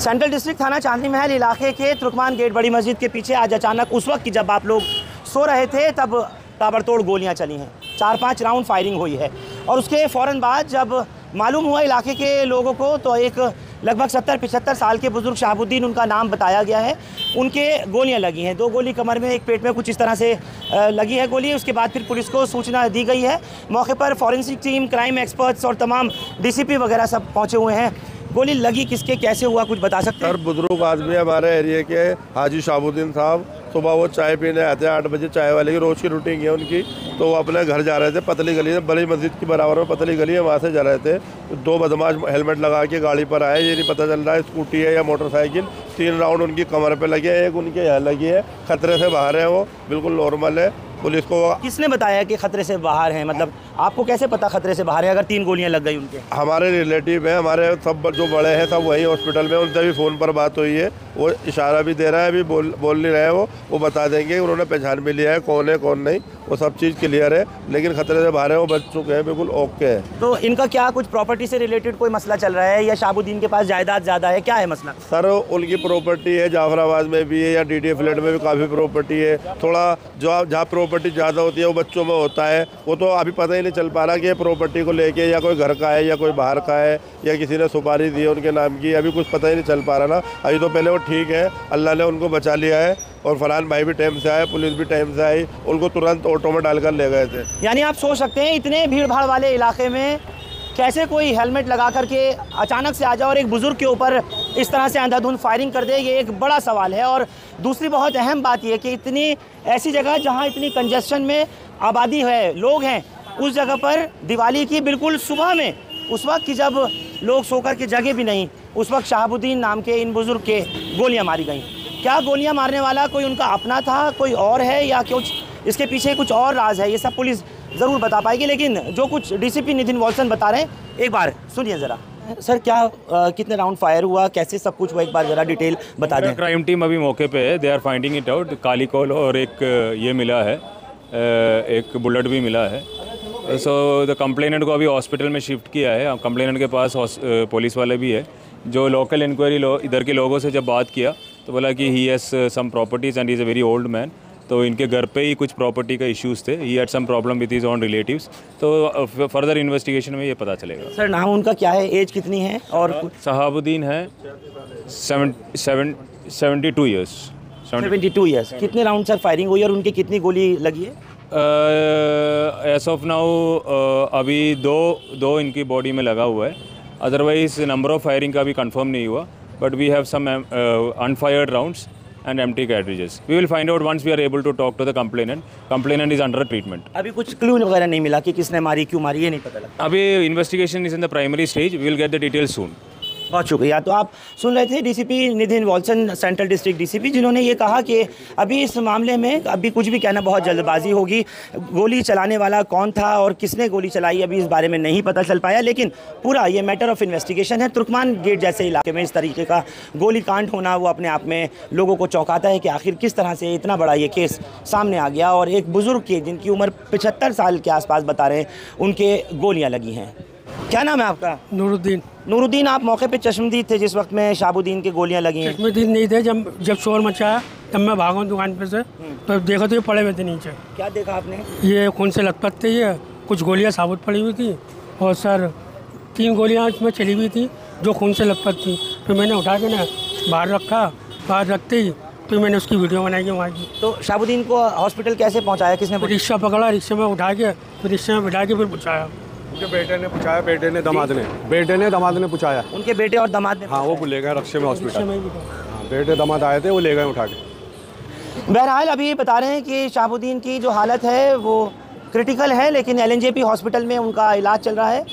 Central district थाना चांदनी महल इलाके के तुर्कमान गेट बड़ी मस्जिद के पीछे आज अचानक उस वक्त की जब आप लोग सो रहे थे तब ताबड़तोड़ गोलियां चली हैं। 4-5 राउंड फायरिंग हुई है और उसके फ़ौरन बाद जब मालूम हुआ इलाके के लोगों को तो एक लगभग 70-75 साल के बुज़ुर्ग शहाबुद्दीन उनका नाम बताया गया है, उनके गोलियां लगी हैं। 2 गोली कमर में, एक पेट में कुछ इस तरह से लगी है गोली। उसके बाद फिर पुलिस को सूचना दी गई है। मौके पर फॉरेंसिक टीम, क्राइम एक्सपर्ट्स और तमाम डीसीपी वगैरह सब पहुँचे हुए हैं। गोली लगी किसके, कैसे हुआ, कुछ बता सकते हैं? सर बुजुर्ग आदमी हमारे एरिया के हाजी शहाबुद्दीन साहब, सुबह वो चाय पीने आते हैं 8 बजे, चाय वाले की रोज़ की रूटीन है उनकी। तो वो अपने घर जा रहे थे, पतली गली है, बड़ी मस्जिद की बराबर में पतली गली है, वहाँ से जा रहे थे। 2 बदमाश हेलमेट लगा के गाड़ी पर आए, ये नहीं पता चल रहा है स्कूटी है या मोटरसाइकिल। 3 राउंड उनकी कमर पे लगे, एक उनके यहाँ लगी है। खतरे से बाहर है, वो बिल्कुल नॉर्मल है। पुलिस को किसने बताया कि खतरे से बाहर हैं? मतलब आपको कैसे पता खतरे से बाहर है अगर 3 गोलियां लग गई उनके? हमारे रिलेटिव हैं, हमारे सब जो बड़े हैं सब वही हॉस्पिटल में, उनसे भी फ़ोन पर बात हुई है। वो इशारा भी दे रहा है, अभी बोल नहीं रहे, वो बता देंगे। उन्होंने पहचान भी लिया है कौन है कौन नहीं, वो सब चीज़ क्लियर है। लेकिन खतरे से बाहर है, वो बच चुके हैं, बिल्कुल ओके है। तो इनका क्या कुछ प्रॉपर्टी से रिलेटेड कोई मसला चल रहा है या शहाबुद्दीन के पास जायदाद ज़्यादा है, क्या है मसला? सर उनकी प्रॉपर्टी है, जाफराबाद में भी है या DDA फ्लैट में भी काफ़ी प्रॉपर्टी है। थोड़ा जो जहाँ प्रॉपर्टी ज़्यादा होती है वो बच्चों में होता है। वो तो अभी पता ही नहीं चल पा रहा कि प्रॉपर्टी को लेके या कोई घर का है या कोई बाहर का है या किसी ने सुपारी दी है उनके नाम की, अभी कुछ पता ही नहीं चल पा रहा ना। अभी तो पहले वो ठीक है, अल्लाह ने उनको बचा लिया है। और फरहान भाई भी टाइम से आए, पुलिस भी टाइम से आई, उनको तुरंत ऑटो में डालकर ले गए थे। यानी आप सोच सकते हैं इतने भीड़ भाड़ वाले इलाके में कैसे कोई हेलमेट लगा करके अचानक से आ जाए और एक बुज़ुर्ग के ऊपर इस तरह से अंधाधुंध फायरिंग कर दे, ये एक बड़ा सवाल है। और दूसरी बहुत अहम बात यह कि इतनी ऐसी जगह जहां इतनी कंजेशन में आबादी है, लोग हैं, उस जगह पर दिवाली की बिल्कुल सुबह में, उस वक्त की जब लोग सोकर के जगह भी नहीं, उस वक्त शहाबुद्दीन नाम के इन बुज़ुर्ग के गोलियाँ मारी गई। क्या गोलियां मारने वाला कोई उनका अपना था, कोई और है या कुछ इसके पीछे कुछ और राज है, ये सब पुलिस ज़रूर बता पाएगी। लेकिन जो कुछ डीसीपी नितिन वॉल्सन बता रहे हैं, एक बार सुनिए ज़रा। सर क्या कितने राउंड फायर हुआ, कैसे सब कुछ हुआ, एक बार ज़रा डिटेल बता दें। क्राइम टीम अभी मौके पे है, they are finding it out. काली कॉल और एक ये मिला है, एक बुलेट भी मिला है। सो द कंप्लेनेंट को अभी हॉस्पिटल में शिफ्ट किया है। कंप्लेनेंट के पास पुलिस वाले भी है। जो लोकल इंक्वायरी इधर के लोगों से जब बात किया तो बोला कि he has some properties and is a very old man. तो इनके घर पे ही कुछ प्रॉपर्टी का इश्यूज़ थे, he had some problem with his own relatives. तो फर्दर इन्वेस्टिगेशन में ये पता चलेगा। सर नाम उनका क्या है, एज कितनी है? और शहाबुद्दीन है 72 ईयर्स। 72 ईयर्स। कितने राउंड सर फायरिंग हुई और उनकी कितनी गोली लगी है? एज ऑफ नाउ अभी दो इनकी बॉडी में लगा हुआ है। अदरवाइज नंबर ऑफ फायरिंग का भी कंफर्म नहीं हुआ, but we have some unfired rounds and empty cartridges. We will find out once we are able to talk to the complainant. Complainant is under treatment. अभी कुछ clue वगैरह नहीं मिला कि किसने मारी, क्यों मारी, ये नहीं पता लगा? अभी investigation is in the primary stage. We will get the details soon. बहुत शुक्रिया। तो आप सुन रहे थे DCP Nitin Walson, central district DCP, जिन्होंने ये कहा कि अभी इस मामले में अभी कुछ भी कहना बहुत जल्दबाजी होगी। गोली चलाने वाला कौन था और किसने गोली चलाई अभी इस बारे में नहीं पता चल पाया, लेकिन पूरा ये मैटर ऑफ इन्वेस्टिगेशन है। तुर्कमान गेट जैसे इलाके में इस तरीके का गोली कांड होना वो अपने आप में लोगों को चौंकाता है कि आखिर किस तरह से इतना बड़ा ये केस सामने आ गया और एक बुज़ुर्ग के जिनकी उम्र 75 साल के आसपास बता रहे हैं, उनके गोलियाँ लगी हैं। क्या नाम है आपका? नूरुद्दीन। नूरुद्दीन, आप मौके पे चश्मदीद थे जिस वक्त में शहाबुद्दीन की गोलियां लगी हैं? चश्मदीद नहीं थे, जब शोर मचाया तब मैं भागा दुकान पे से, तो देखो तो ये पड़े हुए थे नीचे। क्या देखा आपने? ये खून से लथपथ थे, ये कुछ गोलियां साबुत पड़ी हुई थी और सर 3 गोलियां इसमें चली हुई थी जो खून से लथपथ थी। तो मैंने उठा के ना बाहर रखा, बाहर रखते ही तो मैंने उसकी वीडियो बनाई कि वहाँ की। तो शहाबुद्दीन को हॉस्पिटल कैसे पहुँचाया, किसने? रिक्शा पकड़ा, रिक्शे में उठा के फिर रिक्शे में बिठा के फिर पहुँचाया। उनके बेटे ने पूछाया, बेटे ने दामाद ने पूछाया। उनके बेटे और दामाद ने? हाँ, वो ले गए रक्शे में हॉस्पिटल। हाँ, बेटे दामाद आए थे, वो ले गए उठा के। बहरहाल अभी बता रहे हैं कि शहाबुद्दीन की जो हालत है वो क्रिटिकल है, लेकिन LNJP हॉस्पिटल में उनका इलाज चल रहा है।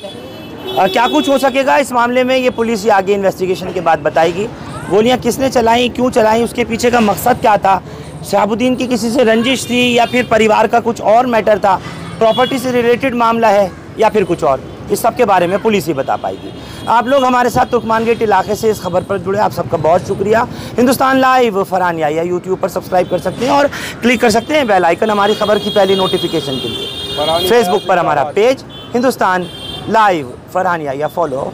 क्या कुछ हो सकेगा इस मामले में ये पुलिस ही आगे इन्वेस्टिगेशन के बाद बताएगी। गोलियाँ किसने चलाई, क्यों चलाई, उसके पीछे का मकसद क्या था, शहाबुद्दीन की किसी से रंजिश थी या फिर परिवार का कुछ और मैटर था, प्रॉपर्टी से रिलेटेड मामला है या फिर कुछ और, इस सब के बारे में पुलिस ही बता पाएगी। आप लोग हमारे साथ तुर्कमान गेट इलाके से इस खबर पर जुड़े, आप सबका बहुत शुक्रिया। हिंदुस्तान लाइव फरहान याहिया यूट्यूब पर सब्सक्राइब कर सकते हैं और क्लिक कर सकते हैं बेल आइकन हमारी खबर की पहली नोटिफिकेशन के लिए। फेसबुक पर हमारा page Hindustan live Farhan Yahiya follow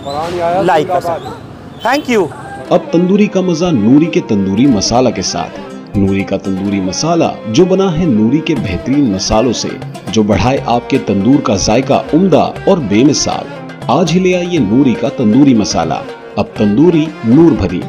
like कर सकते हैं। Thank you. अब तंदूरी का मजा नूरी के तंदूरी मसाला के साथ। नूरी का तंदूरी मसाला जो बना है नूरी के बेहतरीन मसालों से, जो बढ़ाए आपके तंदूर का जायका उम्दा और बेमिसाल। आज ही ले आइए नूरी का तंदूरी मसाला। अब तंदूरी नूर भरी।